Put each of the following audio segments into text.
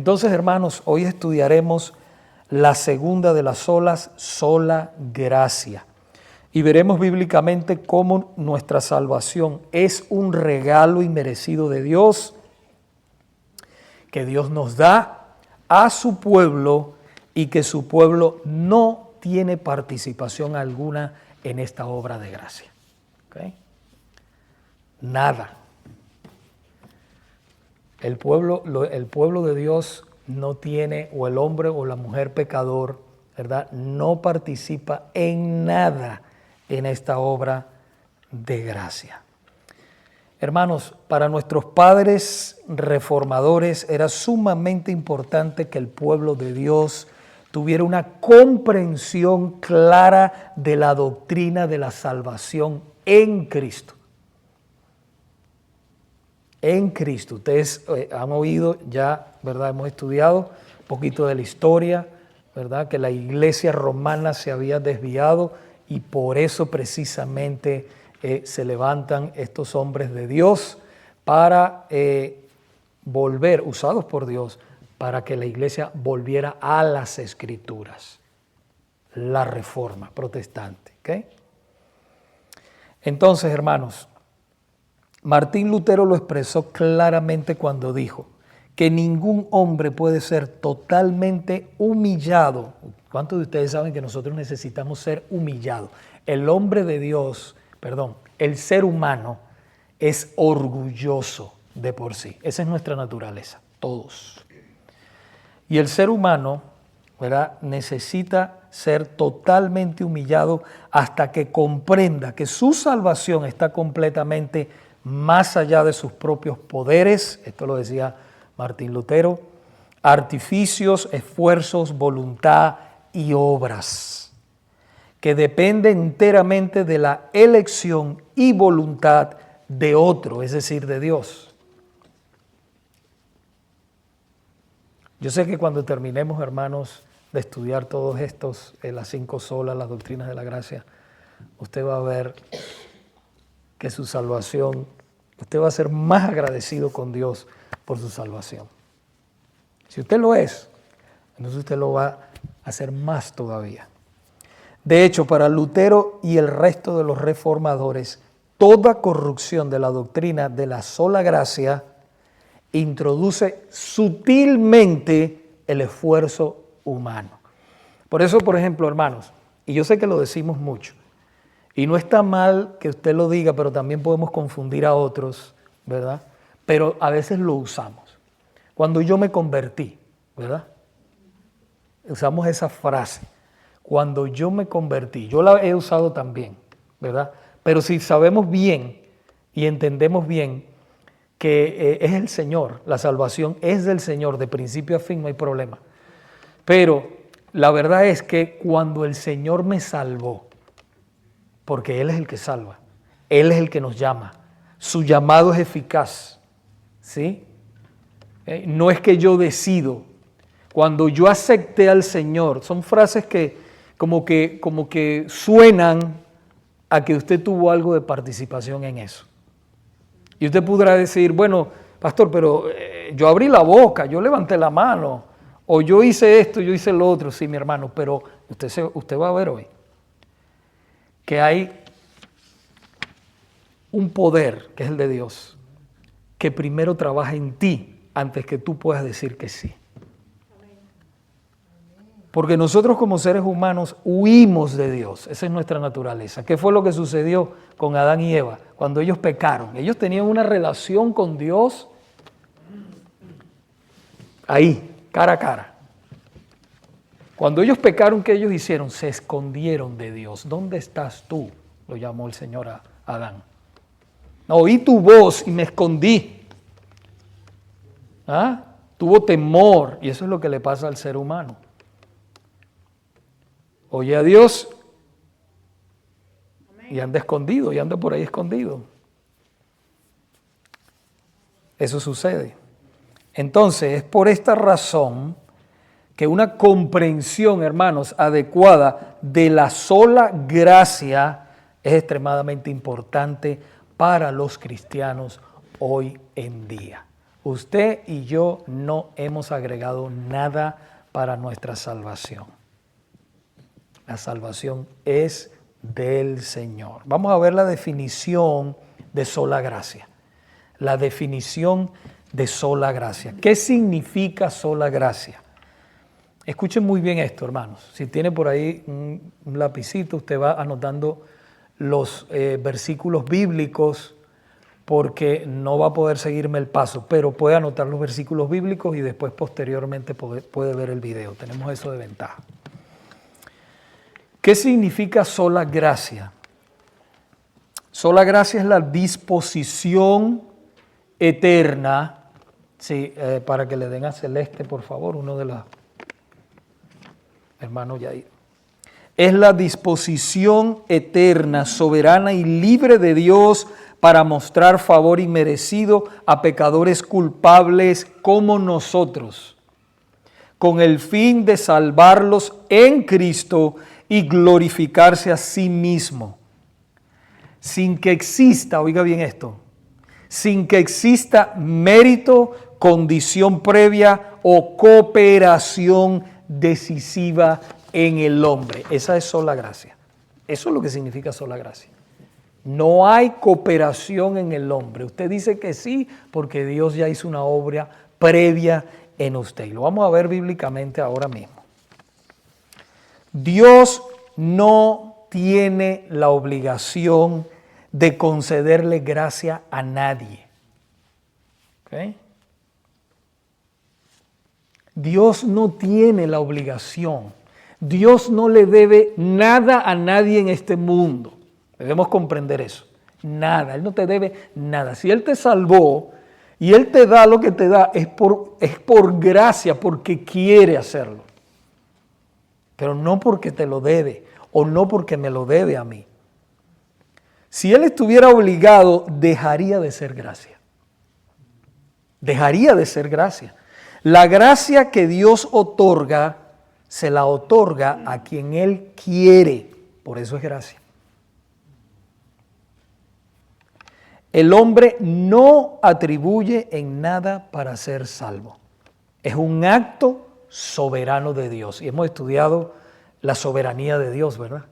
Entonces, hermanos, hoy estudiaremos la segunda de las solas, sola gracia. Y veremos bíblicamente cómo nuestra salvación es un regalo inmerecido de Dios, que Dios nos da a su pueblo y que su pueblo no tiene participación alguna en esta obra de gracia. ¿Okay? Nada. El pueblo de Dios no tiene, o el hombre o la mujer pecador, ¿verdad?, no participa en nada en esta obra de gracia. Hermanos, para nuestros padres reformadores era sumamente importante que el pueblo de Dios tuviera una comprensión clara de la doctrina de la salvación en Cristo. En Cristo. Ustedes han oído ya, ¿verdad? Hemos estudiado un poquito de la historia, ¿verdad? Que la iglesia romana se había desviado y por eso precisamente se levantan estos hombres de Dios para volver, usados por Dios, para que la iglesia volviera a las Escrituras. La reforma protestante. ¿Okay? Entonces, hermanos, Martín Lutero lo expresó claramente cuando dijo que ningún hombre puede ser totalmente humillado. ¿Cuántos de ustedes saben que nosotros necesitamos ser humillados? El hombre de Dios, el ser humano es orgulloso de por sí. Esa es nuestra naturaleza, todos. Y el ser humano, ¿verdad?, necesita ser totalmente humillado hasta que comprenda que su salvación está completamente más allá de sus propios poderes, esto lo decía Martín Lutero, artificios, esfuerzos, voluntad y obras, que dependen enteramente de la elección y voluntad de otro, es decir, de Dios. Yo sé que cuando terminemos, hermanos, de estudiar todos estos, las 5 solas, las doctrinas de la gracia, usted va a ver que su salvación, usted va a ser más agradecido con Dios por su salvación. Si usted lo es, entonces usted lo va a hacer más todavía. De hecho, para Lutero y el resto de los reformadores, toda corrupción de la doctrina de la sola gracia introduce sutilmente el esfuerzo humano. Por eso, por ejemplo, hermanos, y yo sé que lo decimos mucho, y no está mal que usted lo diga, pero también podemos confundir a otros, ¿verdad? Pero a veces lo usamos. Cuando yo me convertí, ¿verdad? Usamos esa frase. Cuando yo me convertí, yo la he usado también, ¿verdad? Pero si sabemos bien y entendemos bien que es el Señor, la salvación es del Señor, de principio a fin no hay problema. Pero la verdad es que cuando el Señor me salvó, porque Él es el que salva, Él es el que nos llama, su llamado es eficaz, ¿sí? No es que yo decido. Cuando yo acepté al Señor, son frases que como que suenan a que usted tuvo algo de participación en eso. Y usted podrá decir, bueno, pastor, pero yo abrí la boca, yo levanté la mano, o yo hice esto, yo hice lo otro. Sí, mi hermano, pero usted va a ver hoy que hay un poder, que es el de Dios, que primero trabaja en ti antes que tú puedas decir que sí. Porque nosotros como seres humanos huimos de Dios, esa es nuestra naturaleza. ¿Qué fue lo que sucedió con Adán y Eva cuando ellos pecaron? Ellos tenían una relación con Dios ahí, cara a cara. Cuando ellos pecaron, ¿qué ellos hicieron? Se escondieron de Dios. ¿Dónde estás tú?, lo llamó el Señor a Adán. Oí tu voz y me escondí. Tuvo temor, y eso es lo que le pasa al ser humano. Oye a Dios y anda escondido, y anda por ahí escondido. Eso sucede. Entonces, es por esta razón que una comprensión, hermanos, adecuada de la sola gracia es extremadamente importante para los cristianos hoy en día. Usted y yo no hemos agregado nada para nuestra salvación. La salvación es del Señor. Vamos a ver la definición de sola gracia. La definición de sola gracia. ¿Qué significa sola gracia? Escuchen muy bien esto, hermanos. Si tiene por ahí un lapicito, usted va anotando los versículos bíblicos, porque no va a poder seguirme el paso, pero puede anotar los versículos bíblicos y después posteriormente puede ver el video. Tenemos eso de ventaja. ¿Qué significa sola gracia? Sola gracia es la disposición eterna. Sí, para que le den a Celeste, por favor, uno de los hermanos Yair. Es la disposición eterna, soberana y libre de Dios para mostrar favor inmerecido a pecadores culpables como nosotros, con el fin de salvarlos en Cristo y glorificarse a sí mismo, sin que exista, oiga bien esto, sin que exista mérito, condición previa o cooperación decisiva en el hombre. Esa es sola gracia. Eso es lo que significa sola gracia. No hay cooperación en el hombre. Usted dice que sí porque Dios ya hizo una obra previa en usted. Y lo vamos a ver bíblicamente ahora mismo. Dios no tiene la obligación de concederle gracia a nadie. ¿Okay? Dios no tiene la obligación. Dios no le debe nada a nadie en este mundo. Debemos comprender eso. Nada, Él no te debe nada. Si Él te salvó y Él te da lo que te da, es por gracia, porque quiere hacerlo. Pero no porque te lo debe o no porque me lo debe a mí. Si Él estuviera obligado, dejaría de ser gracia. Dejaría de ser gracia. La gracia que Dios otorga, se la otorga a quien Él quiere. Por eso es gracia. El hombre no atribuye en nada para ser salvo. Es un acto soberano de Dios. Y hemos estudiado la soberanía de Dios, ¿verdad?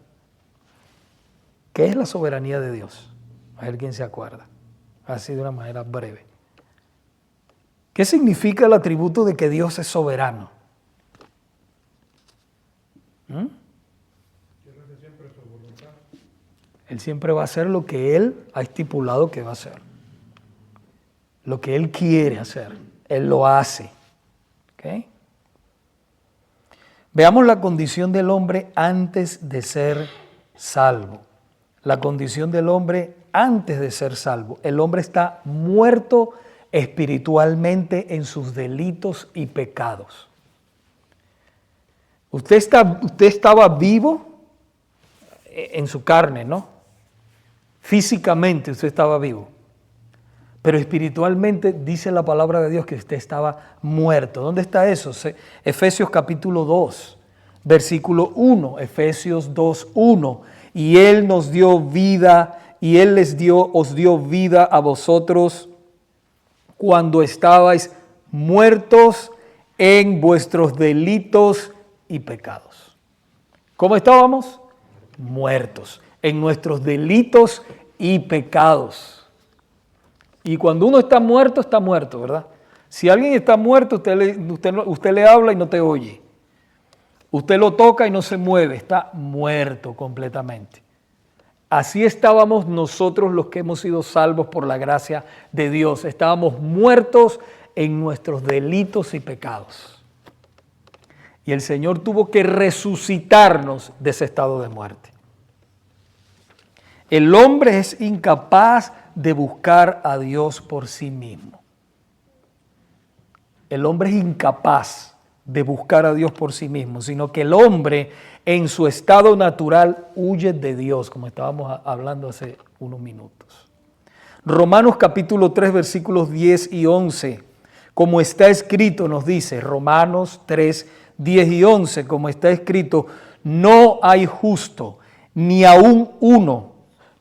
¿Qué es la soberanía de Dios? A ver quién se acuerda. Así de una manera breve. ¿Qué significa el atributo de que Dios es soberano? Él siempre va a hacer lo que Él ha estipulado que va a hacer. Lo que Él quiere hacer, Él lo hace. ¿Okay? Veamos la condición del hombre antes de ser salvo. La condición del hombre antes de ser salvo. El hombre está muerto espiritualmente en sus delitos y pecados. Usted estaba vivo en su carne, ¿no? Físicamente usted estaba vivo, pero espiritualmente dice la palabra de Dios que usted estaba muerto. ¿Dónde está eso? Efesios capítulo 2, versículo 1, Efesios 2, 1. Y Él nos dio vida, y Él os dio vida a vosotros cuando estabais muertos en vuestros delitos y pecados. ¿Cómo estábamos? Muertos en nuestros delitos y pecados. Y cuando uno está muerto, ¿verdad? Si alguien está muerto, usted le habla y no te oye. Usted lo toca y no se mueve, está muerto completamente. Así estábamos nosotros los que hemos sido salvos por la gracia de Dios. Estábamos muertos en nuestros delitos y pecados. Y el Señor tuvo que resucitarnos de ese estado de muerte. El hombre es incapaz de buscar a Dios por sí mismo. El hombre es incapaz de buscar a Dios por sí mismo, sino que el hombre en su estado natural huye de Dios, como estábamos hablando hace unos minutos. Romanos capítulo 3, versículos 10 y 11, como está escrito, nos dice, Romanos 3, 10 y 11, como está escrito, no hay justo, ni aún uno.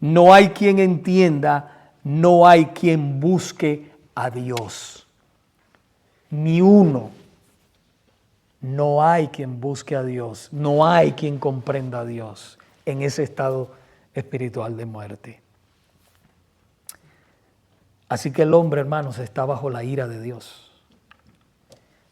No hay quien entienda, no hay quien busque a Dios. Ni uno. No hay quien busque a Dios, no hay quien comprenda a Dios en ese estado espiritual de muerte. Así que el hombre, hermanos, está bajo la ira de Dios.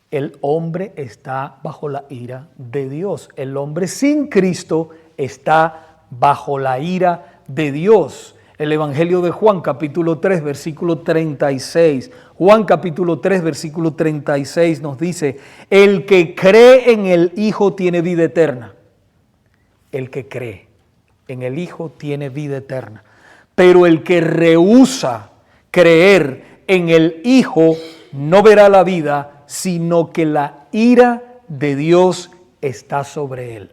El hombre está bajo la ira de Dios. El hombre sin Cristo está bajo la ira de Dios. El Evangelio de Juan, capítulo 3, versículo 36. Juan, capítulo 3, versículo 36 nos dice, el que cree en el Hijo tiene vida eterna. El que cree en el Hijo tiene vida eterna. Pero el que rehúsa creer en el Hijo no verá la vida, sino que la ira de Dios está sobre él.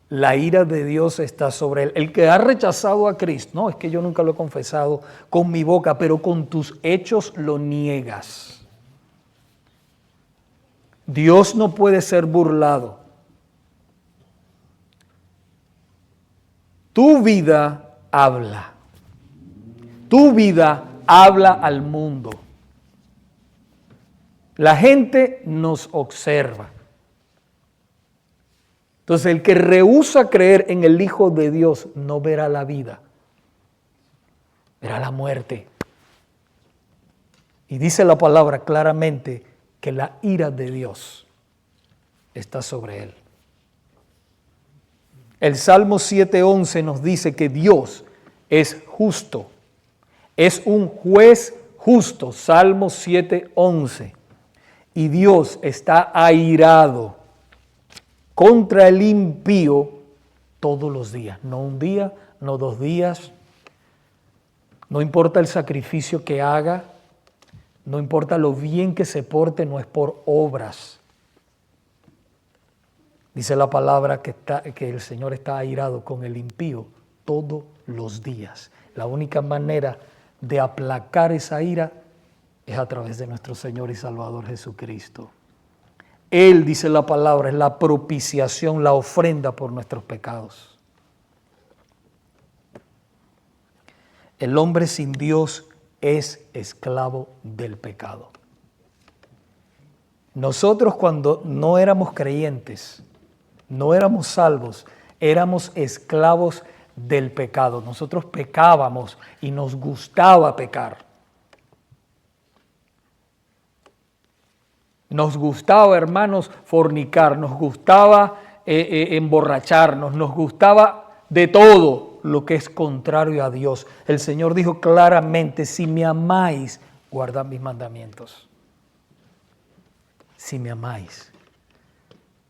La ira de Dios está sobre él. El que ha rechazado a Cristo, no, es que yo nunca lo he confesado con mi boca, pero con tus hechos lo niegas. Dios no puede ser burlado. Tu vida habla. Tu vida habla al mundo. La gente nos observa. Entonces, el que rehúsa creer en el Hijo de Dios no verá la vida, verá la muerte. Y dice la palabra claramente que la ira de Dios está sobre él. El Salmo 7:11 nos dice que Dios es justo, es un juez justo, Salmo 7:11. Y Dios está airado contra el impío todos los días, no un día, no 2 días, no importa el sacrificio que haga, no importa lo bien que se porte, no es por obras. Dice la palabra que el Señor está airado con el impío todos los días. La única manera de aplacar esa ira es a través de nuestro Señor y Salvador Jesucristo. Él, dice la palabra, es la propiciación, la ofrenda por nuestros pecados. El hombre sin Dios es esclavo del pecado. Nosotros cuando no éramos creyentes, no éramos salvos, éramos esclavos del pecado. Nosotros pecábamos y nos gustaba pecar. Nos gustaba, hermanos, fornicar, nos gustaba emborracharnos, nos gustaba de todo lo que es contrario a Dios. El Señor dijo claramente, si me amáis, guardad mis mandamientos. Si me amáis.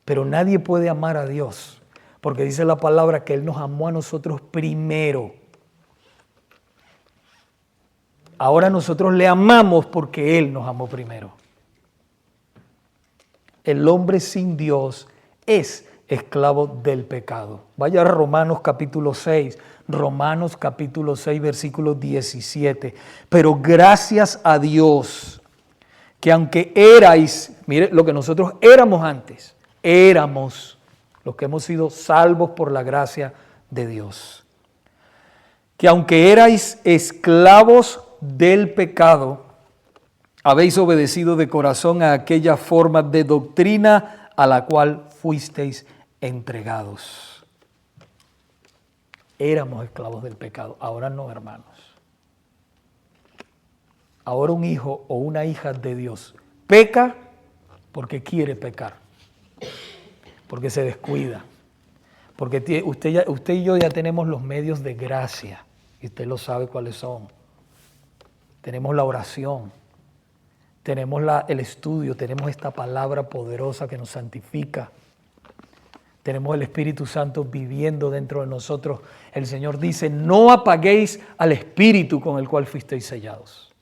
Pero nadie puede amar a Dios, porque dice la palabra que Él nos amó a nosotros primero. Ahora nosotros le amamos porque Él nos amó primero. El hombre sin Dios es esclavo del pecado. Vaya a Romanos capítulo 6, Romanos capítulo 6, versículo 17. Pero gracias a Dios, que aunque erais, mire lo que nosotros éramos antes, éramos los que hemos sido salvos por la gracia de Dios. Que aunque erais esclavos del pecado, habéis obedecido de corazón a aquella forma de doctrina a la cual fuisteis entregados. Éramos esclavos del pecado, ahora no, hermanos. Ahora un hijo o una hija de Dios peca porque quiere pecar, porque se descuida, porque usted y yo ya tenemos los medios de gracia, y usted lo sabe cuáles son. Tenemos la oración. Tenemos el estudio, tenemos esta palabra poderosa que nos santifica. Tenemos el Espíritu Santo viviendo dentro de nosotros. El Señor dice, no apaguéis al Espíritu con el cual fuisteis sellados.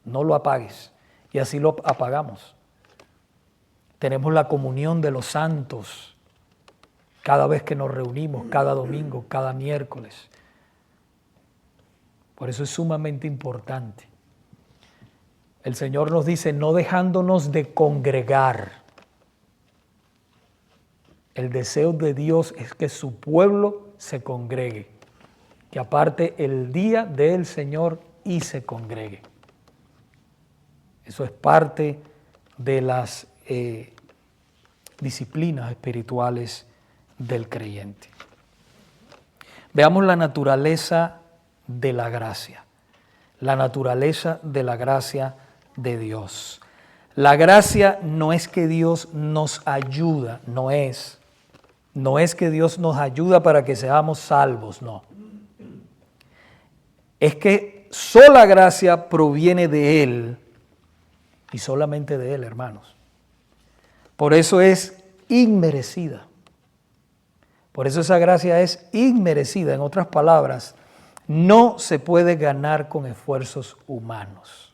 No lo apagues. Y así lo apagamos. Tenemos la comunión de los santos cada vez que nos reunimos, cada domingo, cada miércoles. Por eso es sumamente importante. El Señor nos dice, no dejándonos de congregar. El deseo de Dios es que su pueblo se congregue, que aparte el día del Señor y se congregue. Eso es parte de las disciplinas espirituales del creyente. Veamos la naturaleza de la gracia. La naturaleza de la gracia de Dios. La gracia no es que Dios nos ayuda, no es que Dios nos ayuda para que seamos salvos, no. Es que sola gracia proviene de Él y solamente de Él, hermanos. Por eso es inmerecida. Por eso esa gracia es inmerecida. En otras palabras, no se puede ganar con esfuerzos humanos.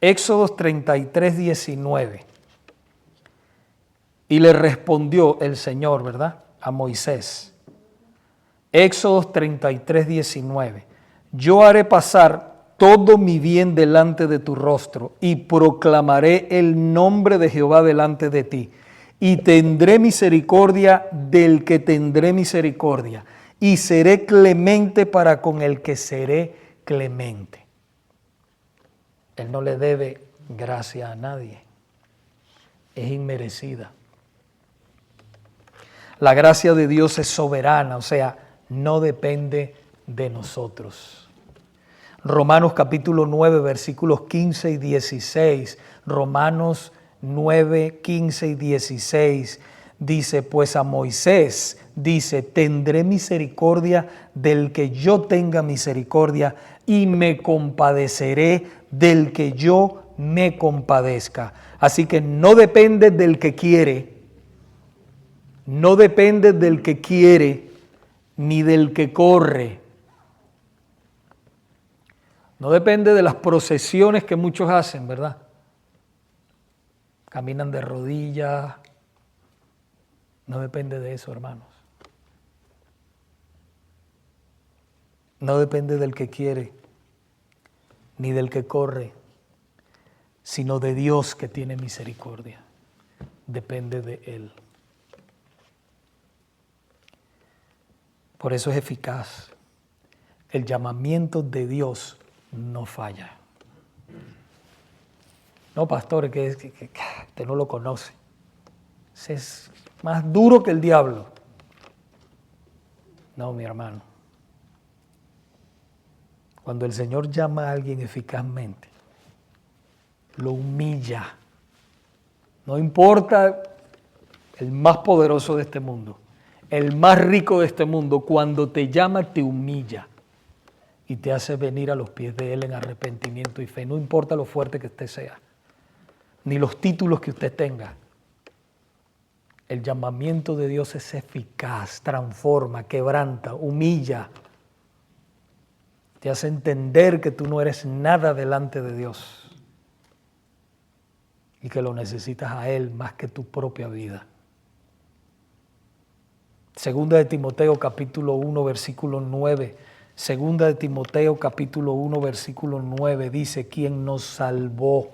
Éxodo 33, 19. Y le respondió el Señor, ¿verdad?, a Moisés. Éxodo 33, 19. Yo haré pasar todo mi bien delante de tu rostro y proclamaré el nombre de Jehová delante de ti. Y tendré misericordia del que tendré misericordia. Y seré clemente para con el que seré clemente. Él no le debe gracia a nadie. Es inmerecida. La gracia de Dios es soberana, o sea, no depende de nosotros. Romanos capítulo 9, versículos 15 y 16. Romanos 9, 15 y 16 dice, pues a Moisés dice, tendré misericordia del que yo tenga misericordia y me compadeceré del que yo me compadezca. Así que no depende del que quiere, no depende del que quiere ni del que corre. No depende de las procesiones que muchos hacen, ¿verdad? Caminan de rodillas. No depende de eso, hermanos. No depende del que quiere, ni del que corre, sino de Dios que tiene misericordia. Depende de Él. Por eso es eficaz. El llamamiento de Dios no falla. No, pastor, que usted no lo conoce. Ese es más duro que el diablo. No, mi hermano. Cuando el Señor llama a alguien eficazmente, lo humilla. No importa el más poderoso de este mundo, el más rico de este mundo, cuando te llama te humilla y te hace venir a los pies de Él en arrepentimiento y fe. No importa lo fuerte que usted sea, ni los títulos que usted tenga. El llamamiento de Dios es eficaz, transforma, quebranta, humilla. Te hace entender que tú no eres nada delante de Dios y que lo necesitas a Él más que tu propia vida. Segunda de Timoteo capítulo 1 versículo 9. Segunda de Timoteo capítulo 1 versículo 9 dice, quien nos salvó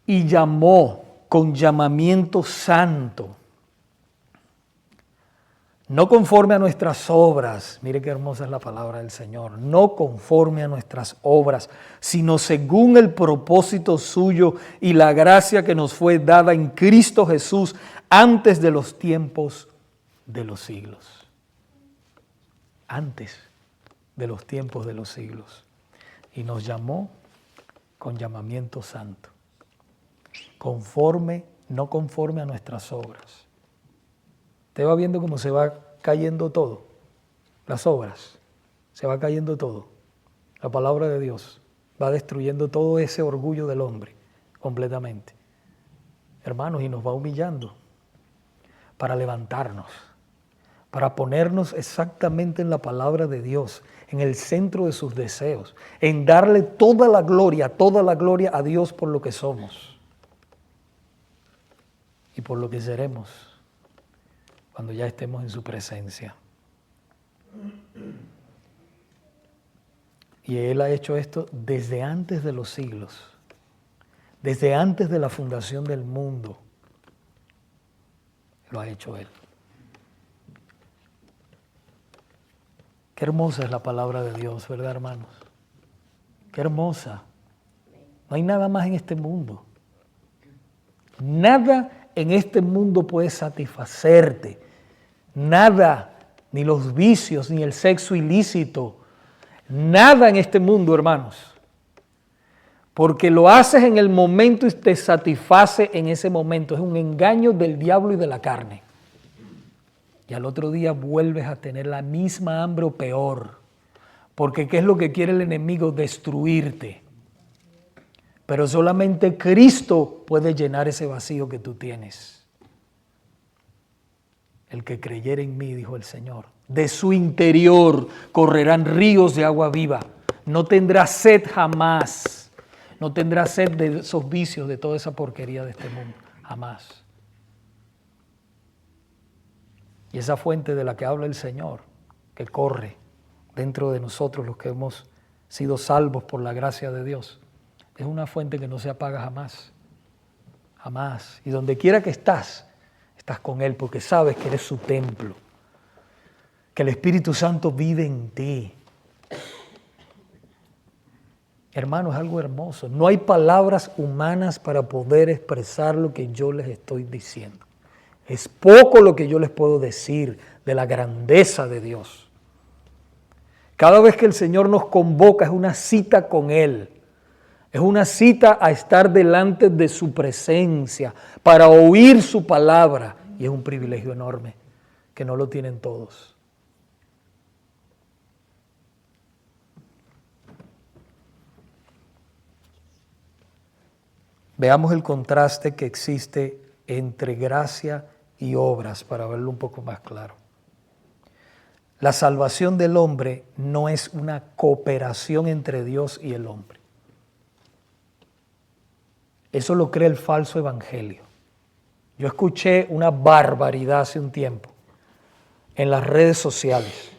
y llamó con llamamiento santo, no conforme a nuestras obras, mire qué hermosa es la palabra del Señor, no conforme a nuestras obras, sino según el propósito suyo y la gracia que nos fue dada en Cristo Jesús antes de los tiempos de los siglos. Antes de los tiempos de los siglos. Y nos llamó con llamamiento santo. Conforme, no conforme a nuestras obras. Usted va viendo cómo se va cayendo todo. Las obras. Se va cayendo todo. La palabra de Dios va destruyendo todo ese orgullo del hombre completamente. Hermanos, y nos va humillando para levantarnos, para ponernos exactamente en la palabra de Dios, en el centro de sus deseos, en darle toda la gloria a Dios por lo que somos y por lo que seremos cuando ya estemos en su presencia. Y Él ha hecho esto desde antes de los siglos, desde antes de la fundación del mundo. Lo ha hecho Él. Qué hermosa es la palabra de Dios, ¿verdad, hermanos? Qué hermosa. No hay nada más en este mundo. Nada en este mundo puede satisfacerte. Nada, ni los vicios, ni el sexo ilícito. Nada en este mundo, hermanos. Porque lo haces en el momento y te satisface en ese momento. Es un engaño del diablo y de la carne. Y al otro día vuelves a tener la misma hambre o peor. Porque ¿qué es lo que quiere el enemigo? Destruirte. Pero solamente Cristo puede llenar ese vacío que tú tienes. El que creyere en mí, dijo el Señor, de su interior correrán ríos de agua viva. No tendrá sed jamás. No tendrá sed de esos vicios, de toda esa porquería de este mundo. Jamás. Y esa fuente de la que habla el Señor, que corre dentro de nosotros, los que hemos sido salvos por la gracia de Dios, es una fuente que no se apaga jamás. Jamás. Y donde quiera que estás, estás con Él porque sabes que eres su templo. Que el Espíritu Santo vive en ti. Hermano, es algo hermoso. No hay palabras humanas para poder expresar lo que yo les estoy diciendo. Es poco lo que yo les puedo decir de la grandeza de Dios. Cada vez que el Señor nos convoca es una cita con Él. Es una cita a estar delante de su presencia para oír su palabra. Y es un privilegio enorme que no lo tienen todos. Veamos el contraste que existe entre gracia y obras para verlo un poco más claro. La salvación del hombre no es una cooperación entre Dios y el hombre. Eso lo cree el falso evangelio. Yo escuché una barbaridad hace un tiempo en las redes sociales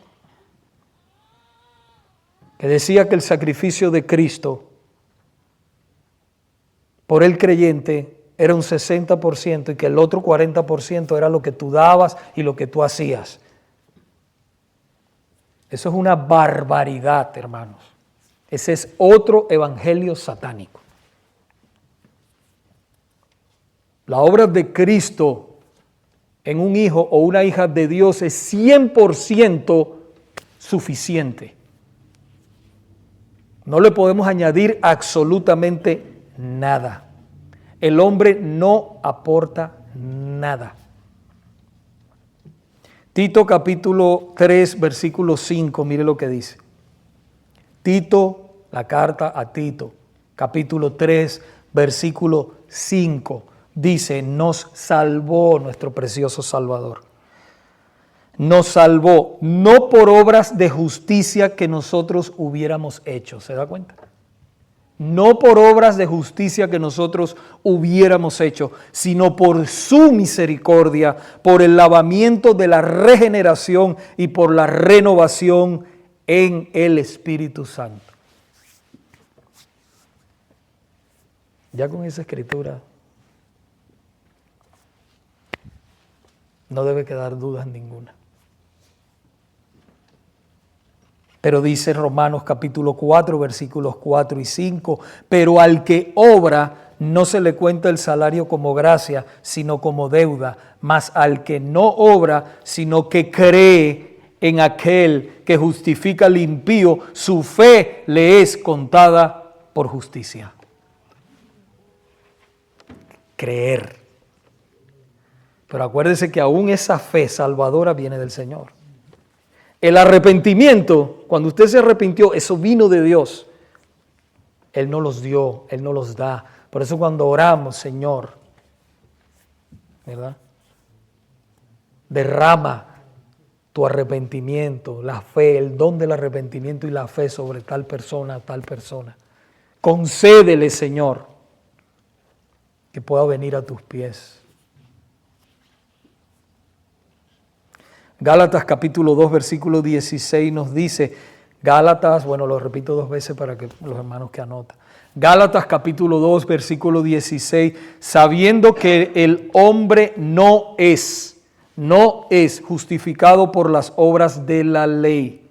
que decía que el sacrificio de Cristo por el creyente era un 60% y que el otro 40% era lo que tú dabas y lo que tú hacías. Eso es una barbaridad, hermanos. Ese es otro evangelio satánico. La obra de Cristo en un hijo o una hija de Dios es 100% suficiente. No le podemos añadir absolutamente nada. El hombre no aporta nada. Tito capítulo 3, versículo 5, mire lo que dice. Tito, la carta a Tito, capítulo 3, versículo 5. Dice, nos salvó nuestro precioso Salvador. Nos salvó, no por obras de justicia que nosotros hubiéramos hecho. ¿Se da cuenta? No por obras de justicia que nosotros hubiéramos hecho, sino por su misericordia, por el lavamiento de la regeneración y por la renovación en el Espíritu Santo. Ya con esa escritura no debe quedar dudas ninguna. Pero dice Romanos capítulo 4, versículos 4 y 5, pero al que obra no se le cuenta el salario como gracia, sino como deuda, mas al que no obra, sino que cree en aquel que justifica al impío, su fe le es contada por justicia. Creer. Pero acuérdese que aún esa fe salvadora viene del Señor. El arrepentimiento, cuando usted se arrepintió, eso vino de Dios. Él no los dio, Él no los da. Por eso cuando oramos, Señor, ¿verdad? Derrama tu arrepentimiento, la fe, el don del arrepentimiento y la fe sobre tal persona, tal persona. Concédele, Señor, que pueda venir a tus pies. Gálatas capítulo 2, versículo 16 nos dice, Gálatas, bueno, lo repito 2 veces para que los hermanos que anotan. Gálatas capítulo 2, versículo 16, sabiendo que el hombre no es justificado por las obras de la ley,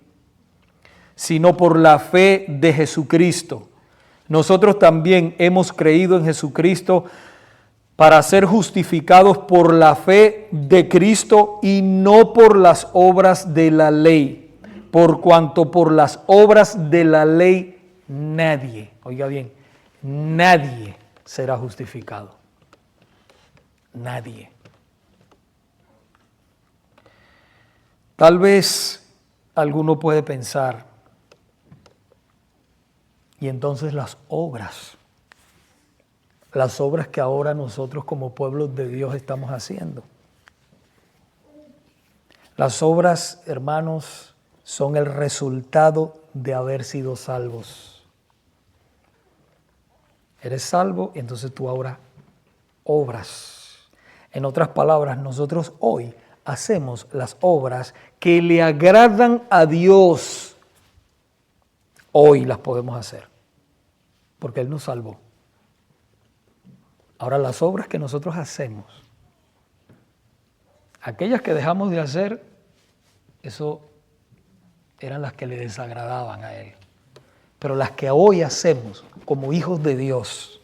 sino por la fe de Jesucristo. nosotros también hemos creído en Jesucristo para ser justificados por la fe de Cristo y no por las obras de la ley, por cuanto por las obras de la ley nadie, oiga bien, nadie será justificado. Nadie. Tal vez alguno puede pensar, y entonces las obras que ahora nosotros como pueblo de Dios estamos haciendo. Las obras, hermanos, son el resultado de haber sido salvos. Eres salvo y entonces tú ahora obras. En otras palabras, nosotros hoy hacemos las obras que le agradan a Dios. Hoy las podemos hacer, porque Él nos salvó. Ahora las obras que nosotros hacemos, aquellas que dejamos de hacer, eso eran las que le desagradaban a Él. Pero las que hoy hacemos como hijos de Dios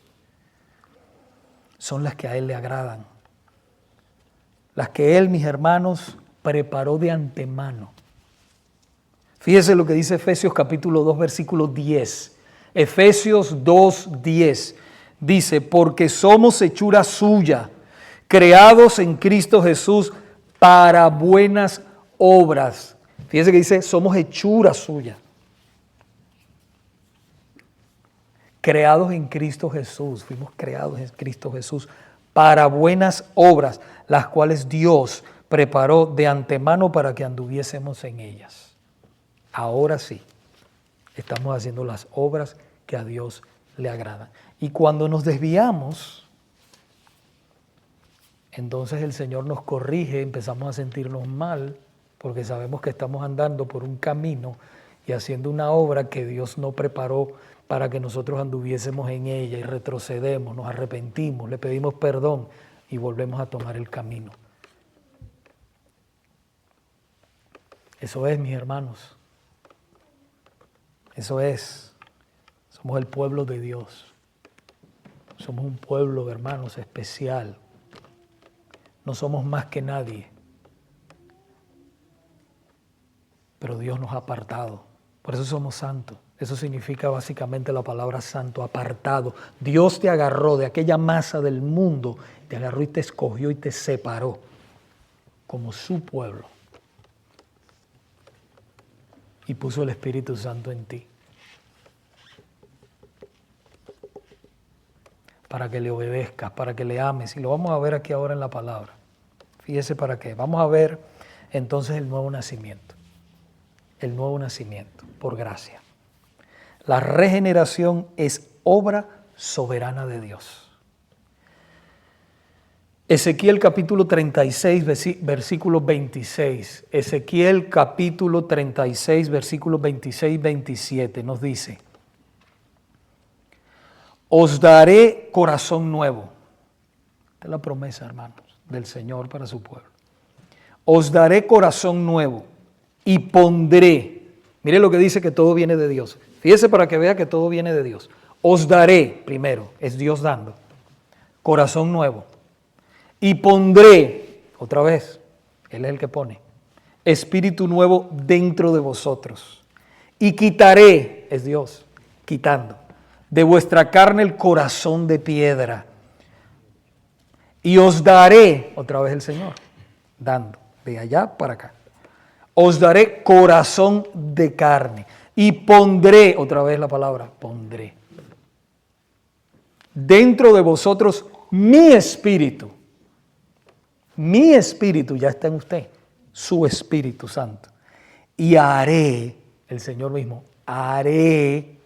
son las que a Él le agradan. Las que Él, mis hermanos, preparó de antemano. Fíjese lo que dice Efesios capítulo 2, versículo 10. Efesios 2, 10. Dice, porque somos hechura suya, creados en Cristo Jesús para buenas obras. Fíjese que dice, somos hechura suya. Creados en Cristo Jesús, fuimos creados en Cristo Jesús para buenas obras, las cuales Dios preparó de antemano para que anduviésemos en ellas. Ahora sí, estamos haciendo las obras que a Dios le agradan. Y cuando nos desviamos, entonces el Señor nos corrige, empezamos a sentirnos mal, porque sabemos que estamos andando por un camino y haciendo una obra que Dios no preparó para que nosotros anduviésemos en ella, y retrocedemos, nos arrepentimos, le pedimos perdón y volvemos a tomar el camino. Eso es, mis hermanos. Eso es. Somos el pueblo de Dios. Somos un pueblo, hermanos, especial. No somos más que nadie. Pero Dios nos ha apartado. Por eso somos santos. Eso significa básicamente la palabra santo, apartado. Dios te agarró de aquella masa del mundo, te agarró y te escogió y te separó como su pueblo. Y puso el Espíritu Santo en ti. Para que le obedezcas, para que le ames. Y lo vamos a ver aquí ahora en la palabra. Fíjese para qué. Vamos a ver entonces el nuevo nacimiento. El nuevo nacimiento, por gracia. La regeneración es obra soberana de Dios. Ezequiel capítulo 36, versículo 26. Ezequiel capítulo 36, versículos 26 y 27 nos dice: os daré corazón nuevo. Esta es la promesa, hermanos, del Señor para su pueblo. Os daré corazón nuevo y pondré, mire lo que dice que todo viene de Dios. Fíjese para que vea que todo viene de Dios. Os daré, primero, es Dios dando, corazón nuevo. Y pondré, otra vez, Él es el que pone, espíritu nuevo dentro de vosotros. Y quitaré, es Dios, quitando, de vuestra carne el corazón de piedra. Y os daré, otra vez el Señor, dando, de allá para acá. Os daré corazón de carne. Y pondré, otra vez la palabra, pondré, dentro de vosotros mi espíritu. Mi espíritu ya está en usted, su Espíritu Santo. Y haré, el Señor mismo, haré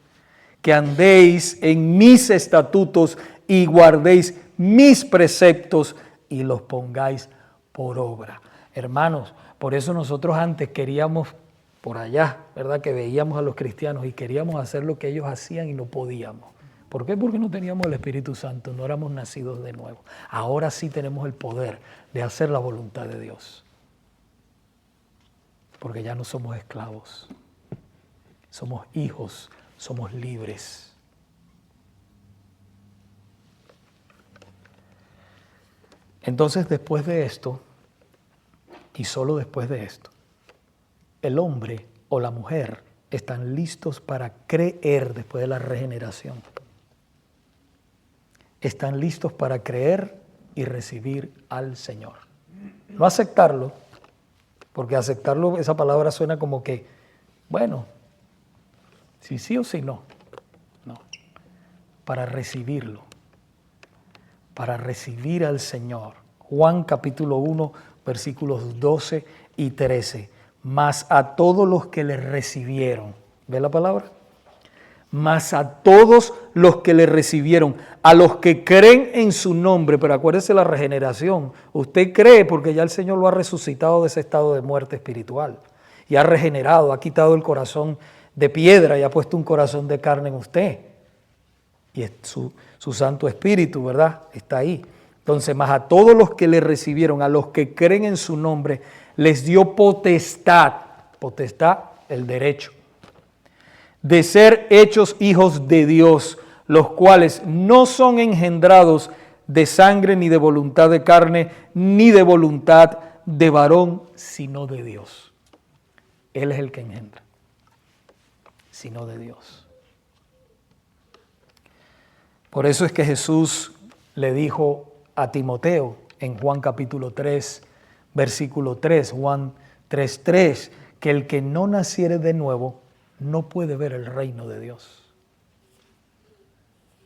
que andéis en mis estatutos y guardéis mis preceptos y los pongáis por obra. Hermanos, por eso nosotros antes queríamos por allá, ¿verdad? Que veíamos a los cristianos y queríamos hacer lo que ellos hacían y no podíamos. ¿Por qué? Porque no teníamos el Espíritu Santo, no éramos nacidos de nuevo. Ahora sí tenemos el poder de hacer la voluntad de Dios. Porque ya no somos esclavos, somos hijos, somos libres. Entonces, después de esto, y solo después de esto, el hombre o la mujer están listos para creer después de la regeneración. Están listos para creer y recibir al Señor. No aceptarlo, porque aceptarlo, esa palabra suena como que, bueno, si sí o si no. No, para recibirlo, para recibir al Señor. Juan capítulo 1, versículos 12 y 13. Mas a todos los que le recibieron, ¿ve la palabra? Mas a todos los que le recibieron, a los que creen en su nombre, pero acuérdese la regeneración, usted cree porque ya el Señor lo ha resucitado de ese estado de muerte espiritual y ha regenerado, ha quitado el corazón de piedra y ha puesto un corazón de carne en usted. Y es su Santo Espíritu, ¿verdad? Está ahí. Entonces, más a todos los que le recibieron, a los que creen en su nombre, les dio potestad, el derecho, de ser hechos hijos de Dios, los cuales no son engendrados de sangre, ni de voluntad de carne, ni de voluntad de varón, sino de Dios. Él es el que engendra, sino de Dios. Por eso es que Jesús le dijo a Timoteo en Juan capítulo 3, versículo 3, Juan 3:3, que el que no naciere de nuevo no puede ver el reino de Dios.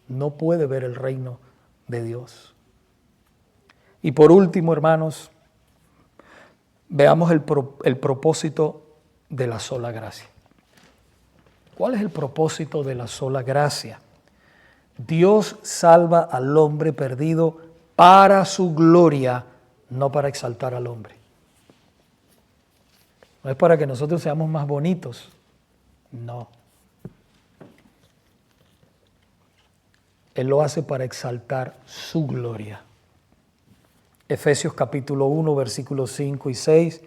No puede ver el reino de Dios. Y por último, hermanos, veamos el propósito de la sola gracia. ¿Cuál es el propósito de la sola gracia? Dios salva al hombre perdido para su gloria, no para exaltar al hombre. No es para que nosotros seamos más bonitos, no. Él lo hace para exaltar su gloria. Efesios capítulo 1, versículos 5 y 6.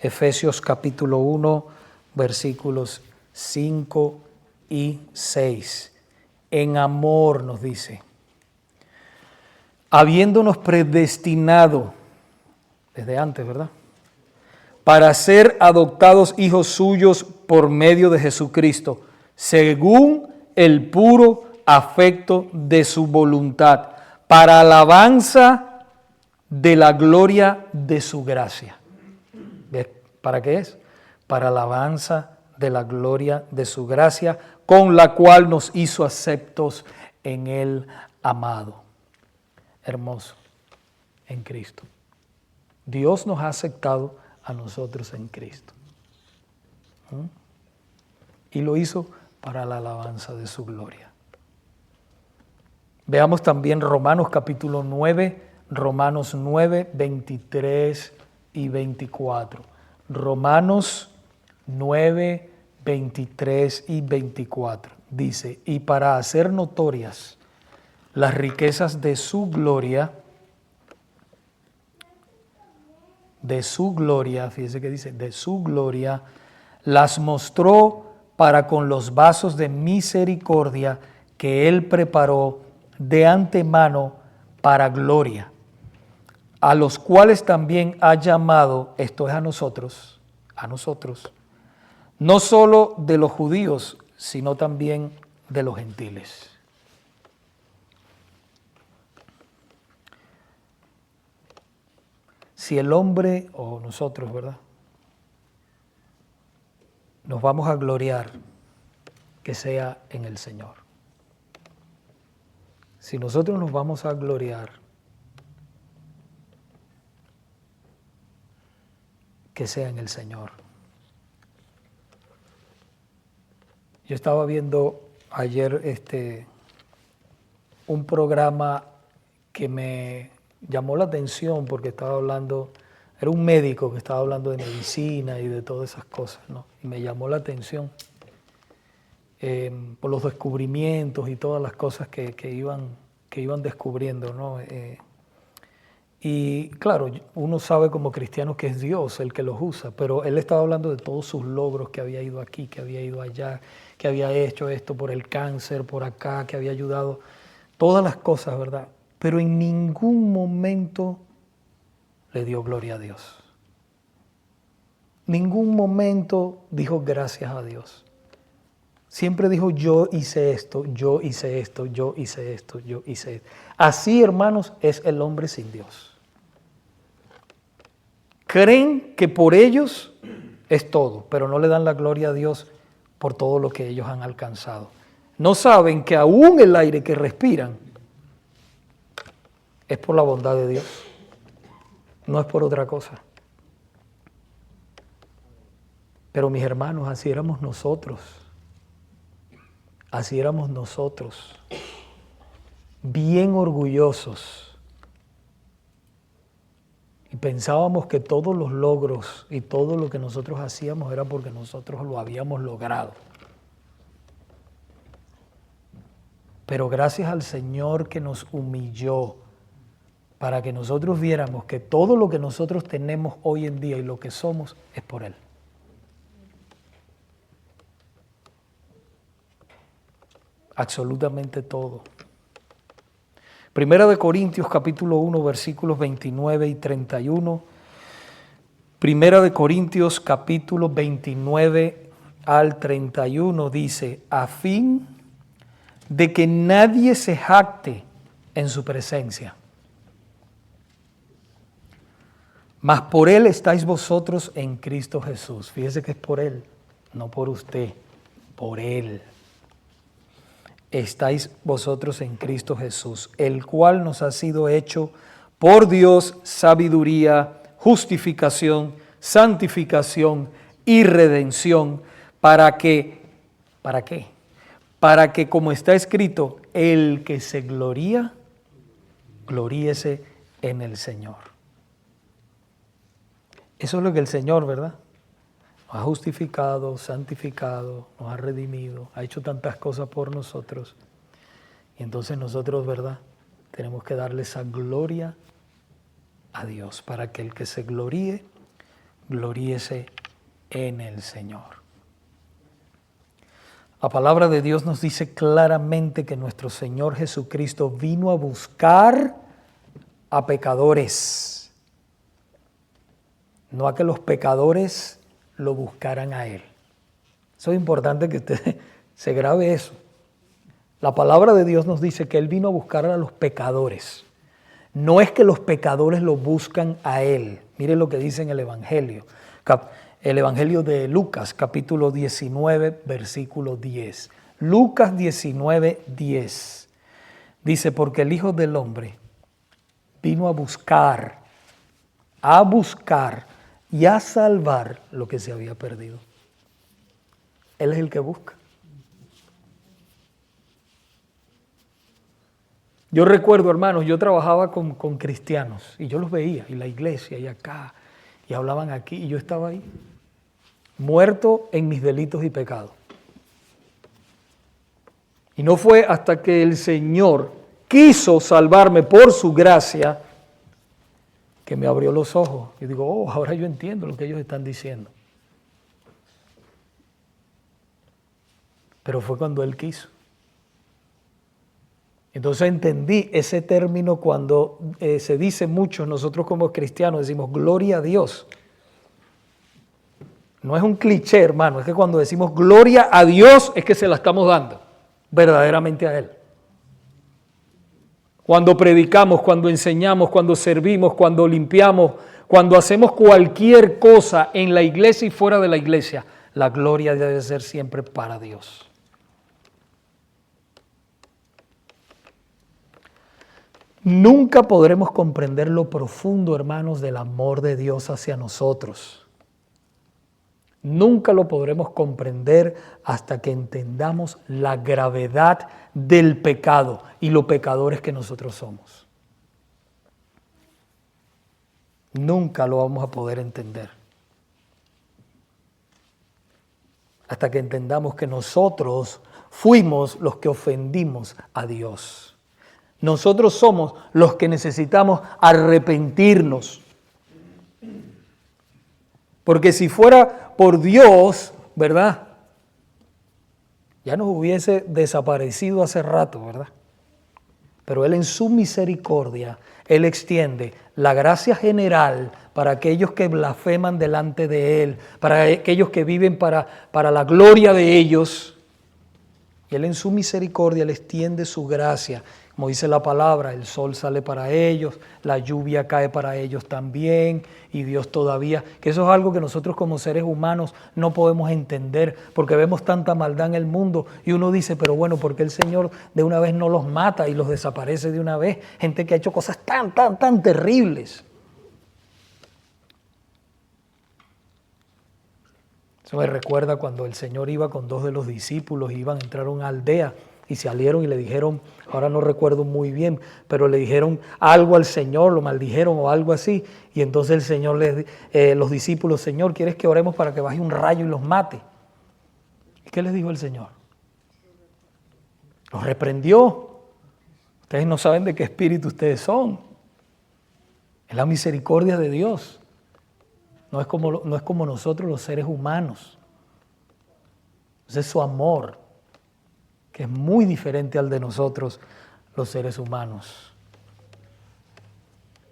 Efesios capítulo 1, versículos 5 y 6. En amor nos dice, habiéndonos predestinado, desde antes, ¿verdad?, para ser adoptados hijos suyos por medio de Jesucristo, según el puro afecto de su voluntad, para alabanza de la gloria de su gracia. ¿Para qué es? Para alabanza de la gloria de su gracia, con la cual nos hizo aceptos en el amado. Hermoso, en Cristo. Dios nos ha aceptado a nosotros en Cristo. Y lo hizo para la alabanza de su gloria. Veamos también Romanos capítulo 9, Romanos 9, 23 y 24. Romanos 9, 23 y 24. Dice, y para hacer notorias las riquezas de su gloria, fíjese que dice, de su gloria, las mostró para con los vasos de misericordia que Él preparó de antemano para gloria, a los cuales también ha llamado, esto es a nosotros, no solo de los judíos, sino también de los gentiles. Si el hombre, o nosotros, ¿verdad?, nos vamos a gloriar, que sea en el Señor. Si nosotros nos vamos a gloriar, que sea en el Señor. Yo estaba viendo ayer un programa que me llamó la atención porque estaba hablando, era un médico que estaba hablando de medicina y de todas esas cosas, ¿no? Y me llamó la atención por los descubrimientos y todas las cosas que iban descubriendo, ¿no? Y claro, uno sabe como cristiano que es Dios el que los usa, pero él estaba hablando de todos sus logros, que había ido aquí, que había ido allá, que había hecho esto por el cáncer, por acá, que había ayudado, todas las cosas, ¿verdad? Pero en ningún momento le dio gloria a Dios. Ningún momento dijo gracias a Dios. Siempre dijo yo hice esto, yo hice esto, yo hice esto, yo hice esto. Así, hermanos, es el hombre sin Dios. Creen que por ellos es todo, pero no le dan la gloria a Dios por todo lo que ellos han alcanzado. No saben que aún el aire que respiran es por la bondad de Dios, no es por otra cosa. Pero mis hermanos, así éramos nosotros. Así éramos nosotros, bien orgullosos. Y pensábamos que todos los logros y todo lo que nosotros hacíamos era porque nosotros lo habíamos logrado. Pero gracias al Señor que nos humilló para que nosotros viéramos que todo lo que nosotros tenemos hoy en día y lo que somos es por Él. Absolutamente todo. Primera de Corintios capítulo 1 versículos 29 y 31. Primera de Corintios capítulo 29 al 31 dice: a fin de que nadie se jacte en su presencia. Mas por Él estáis vosotros en Cristo Jesús. Fíjese que es por Él, no por usted, por Él. Estáis vosotros en Cristo Jesús, el cual nos ha sido hecho por Dios sabiduría, justificación, santificación y redención, ¿para qué? Para que, como está escrito, el que se gloría, gloríese en el Señor. Eso es lo que el Señor, ¿verdad? Nos ha justificado, santificado, nos ha redimido, ha hecho tantas cosas por nosotros. Y entonces nosotros, ¿verdad?, tenemos que darle esa gloria a Dios, para que el que se gloríe, gloríese en el Señor. La palabra de Dios nos dice claramente que nuestro Señor Jesucristo vino a buscar a pecadores, no a que los pecadores lo buscaran a Él. Eso es importante que usted se grabe eso. La palabra de Dios nos dice que Él vino a buscar a los pecadores. No es que los pecadores lo buscan a Él. Mire lo que dice en el Evangelio. El Evangelio de Lucas, capítulo 19, versículo 10. Lucas 19, 10. Dice, porque el Hijo del Hombre vino a buscar y a salvar lo que se había perdido. Él es el que busca. Yo recuerdo, hermanos, yo trabajaba con cristianos y yo los veía, y la iglesia, y acá, y hablaban aquí, y yo estaba ahí, muerto en mis delitos y pecados. Y no fue hasta que el Señor quiso salvarme por su gracia que me abrió los ojos. Y digo, oh, ahora yo entiendo lo que ellos están diciendo. Pero fue cuando Él quiso. Entonces entendí ese término cuando se dice mucho, nosotros como cristianos decimos gloria a Dios. No es un cliché, hermano, es que cuando decimos gloria a Dios es que se la estamos dando verdaderamente a Él. Cuando predicamos, cuando enseñamos, cuando servimos, cuando limpiamos, cuando hacemos cualquier cosa en la iglesia y fuera de la iglesia, la gloria debe ser siempre para Dios. Nunca podremos comprender lo profundo, hermanos, del amor de Dios hacia nosotros. Nunca lo podremos comprender hasta que entendamos la gravedad del pecado y los pecadores que nosotros somos. Nunca lo vamos a poder entender hasta que entendamos que nosotros fuimos los que ofendimos a Dios. Nosotros somos los que necesitamos arrepentirnos. Porque si fuera por Dios, ¿verdad?, ya nos hubiese desaparecido hace rato, ¿verdad? pero Él en su misericordia, Él extiende la gracia general para aquellos que blasfeman delante de Él, para aquellos que viven para la gloria de ellos. Y Él en su misericordia le extiende su gracia. Como dice la palabra, el sol sale para ellos, la lluvia cae para ellos también, y Dios todavía, que eso es algo que nosotros como seres humanos no podemos entender, porque vemos tanta maldad en el mundo, y uno dice, pero bueno, ¿por qué el Señor de una vez no los mata y los desaparece de una vez? Gente que ha hecho cosas tan terribles. Eso me recuerda cuando el Señor iba con 2 de los discípulos, iban a entrar a una aldea y salieron y le dijeron, ahora no recuerdo muy bien, pero le dijeron algo al Señor, lo maldijeron o algo así. Y entonces el Señor, los discípulos, Señor, ¿quieres que oremos para que baje un rayo y los mate? ¿Y qué les dijo el Señor? Los reprendió. Ustedes no saben de qué espíritu ustedes son. Es la misericordia de Dios. No es como nosotros los seres humanos. Es su amor, que es muy diferente al de nosotros los seres humanos.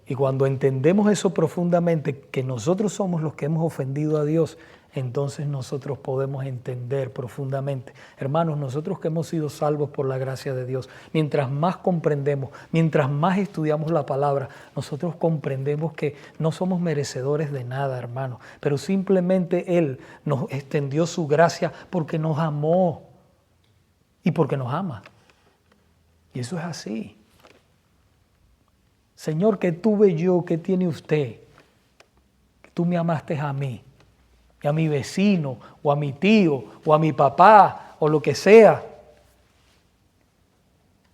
Y cuando entendemos eso profundamente, que nosotros somos los que hemos ofendido a Dios, entonces nosotros podemos entender profundamente. Hermanos, nosotros que hemos sido salvos por la gracia de Dios, mientras más comprendemos, mientras más estudiamos la palabra, nosotros comprendemos que no somos merecedores de nada, hermanos, pero simplemente Él nos extendió su gracia porque nos amó y porque nos ama. Y eso es así. Señor, ¿qué tuve yo? ¿Qué tiene usted? Que tú me amaste a mí, y a mi vecino, o a mi tío, o a mi papá, o lo que sea.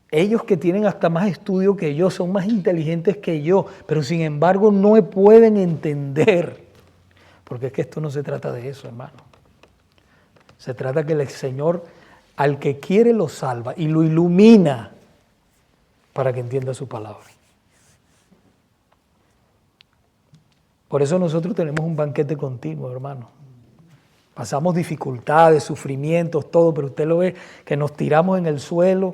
Ellos que tienen hasta más estudio que yo, son más inteligentes que yo, pero sin embargo no me pueden entender. Porque es que esto no se trata de eso, hermano. Se trata que el Señor al que quiere lo salva y lo ilumina para que entienda su palabra. Por eso nosotros tenemos un banquete continuo, hermano. Pasamos dificultades, sufrimientos, todo, pero usted lo ve que nos tiramos en el suelo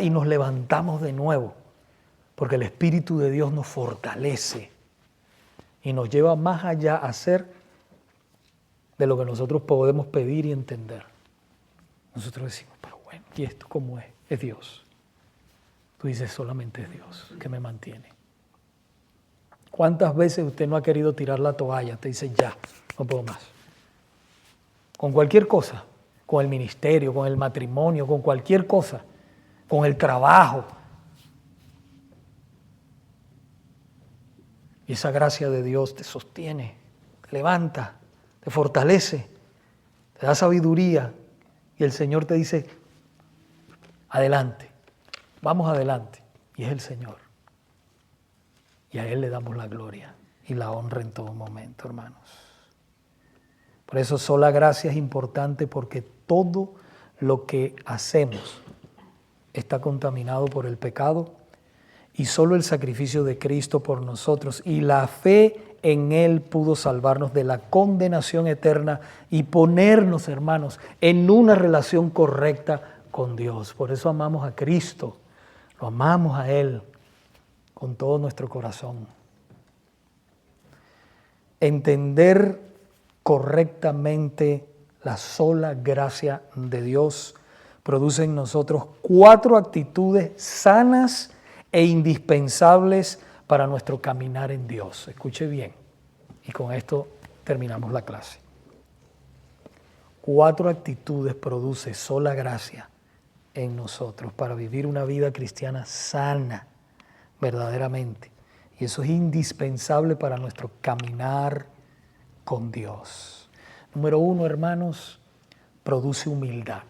y nos levantamos de nuevo, porque el Espíritu de Dios nos fortalece y nos lleva más allá a hacer de lo que nosotros podemos pedir y entender. Nosotros decimos, pero bueno, ¿y esto cómo es? Es Dios. Tú dices, solamente es Dios que me mantiene. ¿Cuántas veces usted no ha querido tirar la toalla? Te dice, ya, no puedo más. Con cualquier cosa, con el ministerio, con el matrimonio, con cualquier cosa, con el trabajo. Y esa gracia de Dios te sostiene, te levanta, te fortalece, te da sabiduría. Y el Señor te dice, adelante, vamos adelante. Y es el Señor. Y a Él le damos la gloria y la honra en todo momento, hermanos. Por eso sola gracia es importante, porque todo lo que hacemos está contaminado por el pecado, y solo el sacrificio de Cristo por nosotros y la fe en Él pudo salvarnos de la condenación eterna y ponernos, hermanos, en una relación correcta con Dios. Por eso amamos a Cristo, lo amamos a Él con todo nuestro corazón. Entender correctamente la sola gracia de Dios produce en nosotros 4 actitudes sanas e indispensables para nuestro caminar en Dios. Escuche bien, y con esto terminamos la clase. 4 actitudes produce sola gracia en nosotros para vivir una vida cristiana sana, verdaderamente. Y eso es indispensable para nuestro caminar con Dios. Número 1, hermanos, produce humildad.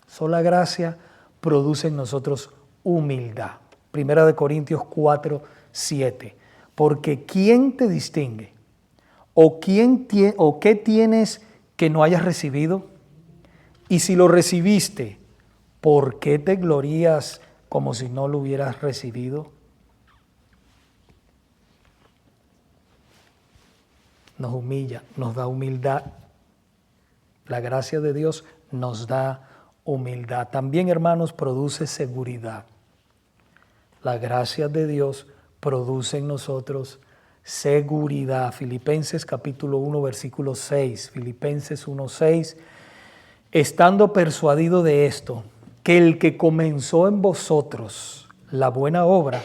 Sola gracia produce en nosotros humildad. Primera de Corintios 4, 7. Porque ¿quién te distingue? ¿O qué tienes que no hayas recibido? Y si lo recibiste, ¿por qué te glorías como si no lo hubieras recibido? Nos humilla, nos da humildad. La gracia de Dios nos da humildad. También, hermanos, produce seguridad. La gracia de Dios produce en nosotros seguridad. Filipenses capítulo 1, versículo 6. Filipenses 1, 6. Estando persuadido de esto, que el que comenzó en vosotros la buena obra,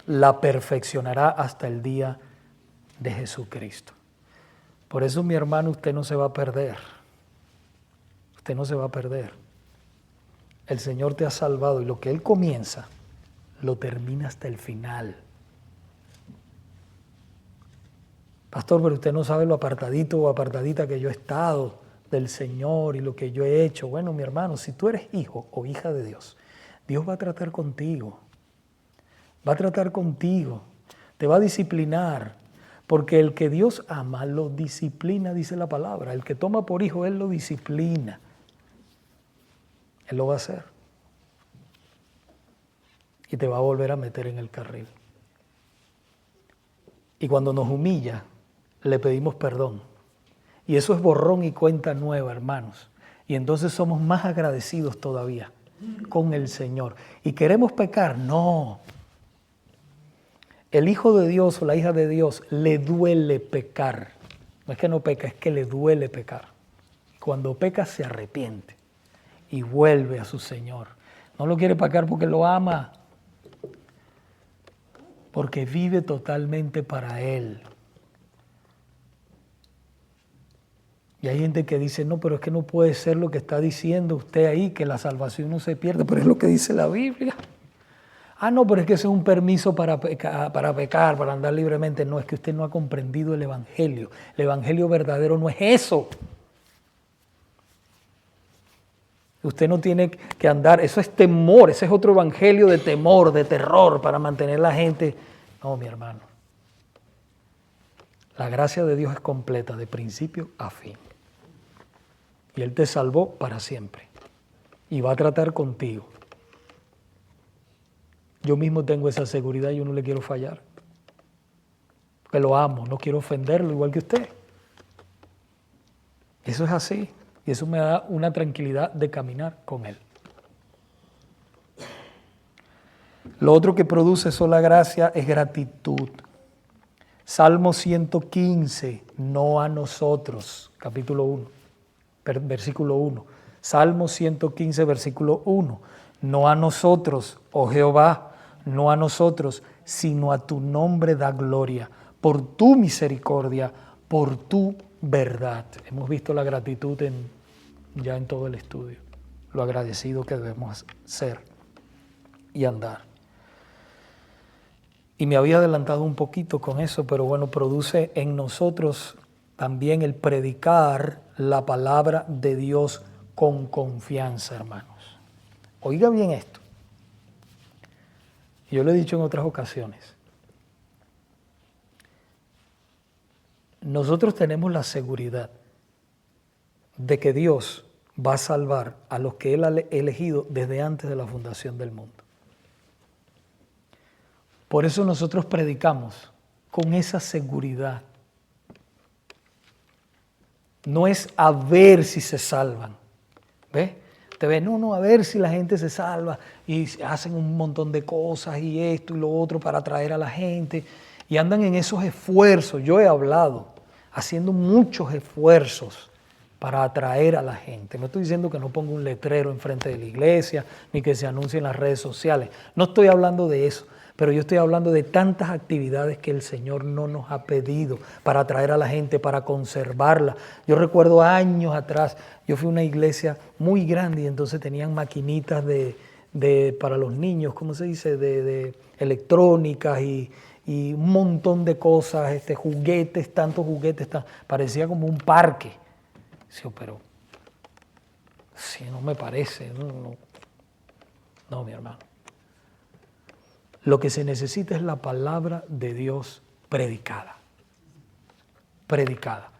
la perfeccionará hasta el día de Jesucristo. Por eso, mi hermano, usted no se va a perder. Usted no se va a perder. El Señor te ha salvado y lo que Él comienza, lo termina hasta el final. Pastor, pero usted no sabe lo apartadito o apartadita que yo he estado del Señor y lo que yo he hecho. Bueno, mi hermano, si tú eres hijo o hija de Dios, Dios va a tratar contigo. Va a tratar contigo. Te va a disciplinar. Porque el que Dios ama, lo disciplina, dice la palabra. El que toma por hijo, Él lo disciplina. Él lo va a hacer. Y te va a volver a meter en el carril. Y cuando nos humilla, le pedimos perdón. Y eso es borrón y cuenta nueva, hermanos. Y entonces somos más agradecidos todavía con el Señor. ¿Y queremos pecar? No. El hijo de Dios o la hija de Dios le duele pecar. No es que no peca, es que le duele pecar. Cuando peca se arrepiente y vuelve a su Señor. No lo quiere pecar porque lo ama, porque vive totalmente para Él. Y hay gente que dice, no, pero es que no puede ser lo que está diciendo usted ahí, que la salvación no se pierde, pero es lo que dice la Biblia. Ah, no, pero es que eso es un permiso para pecar, para andar libremente. No, es que usted no ha comprendido el Evangelio. El Evangelio verdadero no es eso. Usted no tiene que andar, eso es temor, ese es otro evangelio de temor, de terror, para mantener la gente. No, mi hermano. La gracia de Dios es completa, de principio a fin. Y Él te salvó para siempre. Y va a tratar contigo. Yo mismo tengo esa seguridad y yo no le quiero fallar. Porque lo amo, no quiero ofenderlo igual que usted. Eso es así. Y eso me da una tranquilidad de caminar con Él. Lo otro que produce sola gracia es gratitud. Salmo 115, no a nosotros, capítulo 1, versículo 1. Salmo 115, versículo 1. No a nosotros, oh Jehová, no a nosotros, sino a tu nombre da gloria, por tu misericordia, por tu verdad. Hemos visto la gratitud ya en todo el estudio, lo agradecido que debemos ser y andar. Y me había adelantado un poquito con eso, pero bueno, produce en nosotros también el predicar la palabra de Dios con confianza, hermanos. Oiga bien esto. Yo lo he dicho en otras ocasiones. Nosotros tenemos la seguridad de que Dios va a salvar a los que Él ha elegido desde antes de la fundación del mundo. Por eso nosotros predicamos con esa seguridad. No es a ver si se salvan. ¿Ves? Te ves, no, a ver si la gente se salva y hacen un montón de cosas y esto y lo otro para atraer a la gente y andan en esos esfuerzos. Yo he hablado haciendo muchos esfuerzos para atraer a la gente. No estoy diciendo que no ponga un letrero enfrente de la iglesia ni que se anuncie en las redes sociales. No estoy hablando de eso. Pero yo estoy hablando de tantas actividades que el Señor no nos ha pedido para atraer a la gente, para conservarla. Yo recuerdo años atrás, yo fui a una iglesia muy grande y entonces tenían maquinitas para los niños, ¿cómo se dice? De electrónicas y un montón de cosas, juguetes, tantos juguetes, parecía como un parque. Sí, pero sí, no me parece, no, mi hermano. Lo que se necesita es la palabra de Dios predicada. Predicada.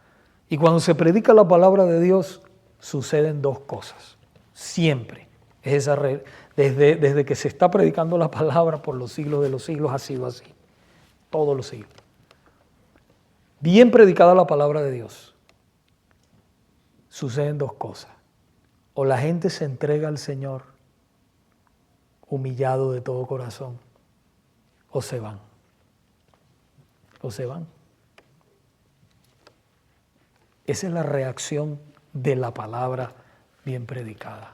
Y cuando se predica la palabra de Dios, suceden dos cosas. Siempre. Es esa desde que se está predicando la palabra por los siglos de los siglos ha sido así. Todos los siglos. Bien predicada la palabra de Dios, suceden dos cosas. O la gente se entrega al Señor humillado de todo corazón, o se van. O se van. Esa es la reacción de la palabra bien predicada.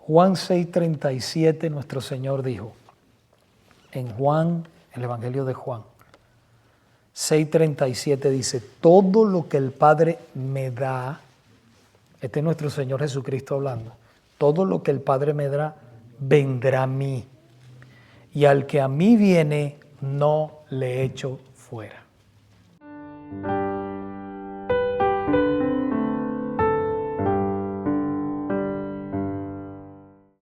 Juan 6:37, nuestro Señor dijo, en Juan, el Evangelio de Juan, 6:37 dice, todo lo que el Padre me da, este es nuestro Señor Jesucristo hablando, todo lo que el Padre me da, vendrá a mí, y al que a mí viene, no le echo fuera.